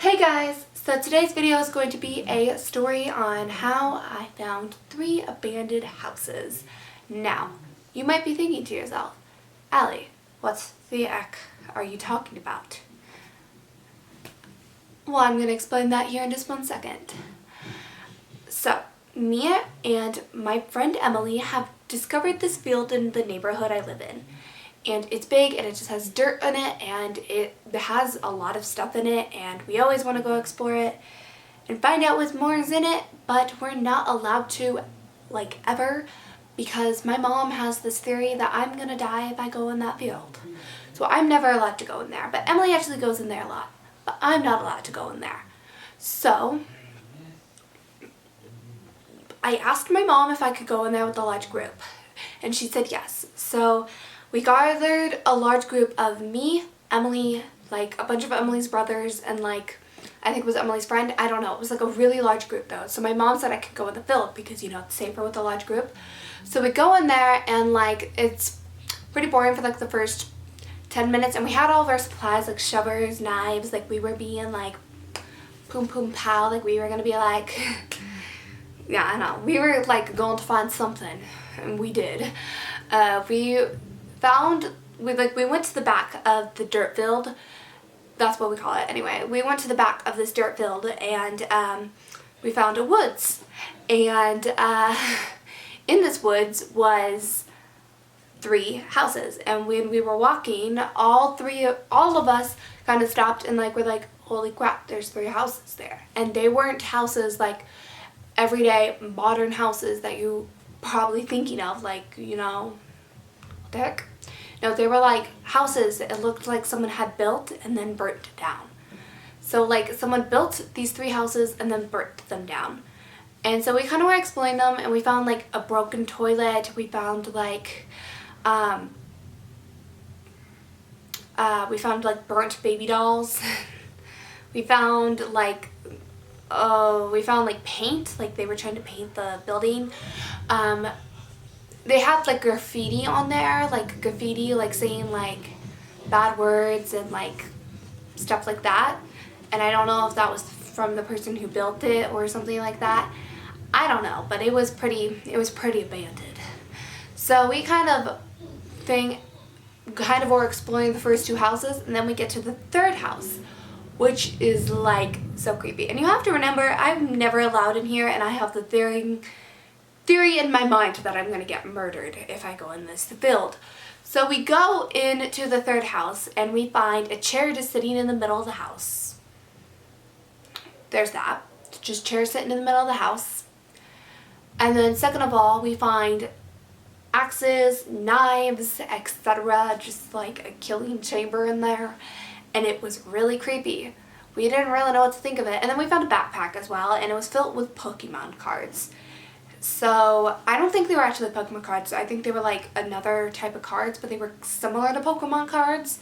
Hey guys! So today's video is going to be a story on how I found 3 abandoned houses. Now, you might be thinking to yourself, Allie, what the heck are you talking about? Well, I'm going to explain that here in just 1 second. So, me and my friend Emily have discovered this field in the neighborhood I live in. And it's big and it just has dirt in it and it has a lot of stuff in it and we always want to go explore it and find out what more is in it, but we're not allowed to, like, ever, because my mom has this theory that I'm gonna die if I go in that field. So I'm never allowed to go in there, but Emily actually goes in there a lot, but I'm not allowed to go in there. So I asked my mom if I could go in there with a large group and she said yes. So we gathered a large group of me, Emily, like a bunch of Emily's brothers, and like, I think it was Emily's friend. I don't know. It was like a really large group though. So my mom said I could go in the field because, you know, it's safer with a large group. So we go in there and like, it's pretty boring for like the first 10 minutes. And we had all of our supplies, like shovers, knives, like we were being like poom poom pow, like we were going to be like, yeah, I know. We were like going to find something, and we did. We went to the back of the dirt field. That's what we call it anyway. We went to the back of this dirt field and we found a woods. And in this woods was 3 houses. And when we were walking, all of us kind of stopped and like, we're like, holy crap, there's 3 houses there. And they weren't houses like everyday modern houses that you probably thinking of, like, you know, what the heck? No, they were like houses that it looked like someone had built and then burnt down. So like someone built these 3 houses and then burnt them down. And so we kind of were exploring them and we found like a broken toilet. We found like burnt baby dolls. We found like paint, like they were trying to paint the building. They had like graffiti on there, like graffiti like saying like bad words and like stuff like that. And I don't know if that was from the person who built it or something like that. I don't know, but it was pretty abandoned. So we kind of were exploring the first 2 houses, and then we get to the 3rd house, which is like so creepy. And you have to remember, I'm never allowed in here, and I have the theory in my mind that I'm going to get murdered if I go in this field. So we go into the 3rd house and we find a chair just sitting in the middle of the house. There's that. Just chairs sitting in the middle of the house. And then second of all, we find axes, knives, etc. Just like a killing chamber in there. And it was really creepy. We didn't really know what to think of it. And then we found a backpack as well, and it was filled with Pokemon cards. So I don't think they were actually Pokemon cards. I think they were like another type of cards, but they were similar to Pokemon cards.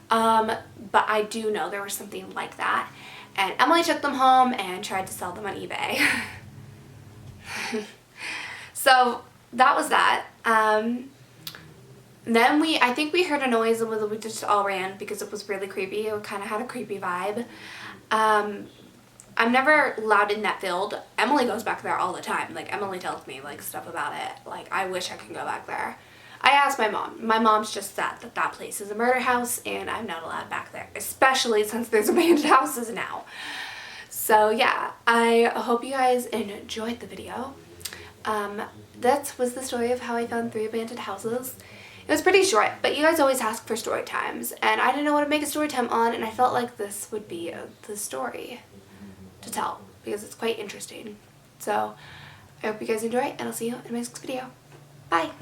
But I do know there was something like that. And Emily took them home and tried to sell them on eBay. So that was that. Then I think we heard a noise and we just all ran because it was really creepy. It kind of had a creepy vibe. I'm never allowed in that field. Emily goes back there all the time. Like, Emily tells me, like, stuff about it. Like, I wish I could go back there. I asked my mom. My mom's just said that that place is a murder house and I'm not allowed back there. Especially since there's abandoned houses now. So, yeah. I hope you guys enjoyed the video. That was the story of how I found 3 abandoned houses. It was pretty short, but you guys always ask for story times. And I didn't know what to make a story time on, and I felt like this would be the story to tell because it's quite interesting. So I hope you guys enjoy, and I'll see you in my next video. Bye!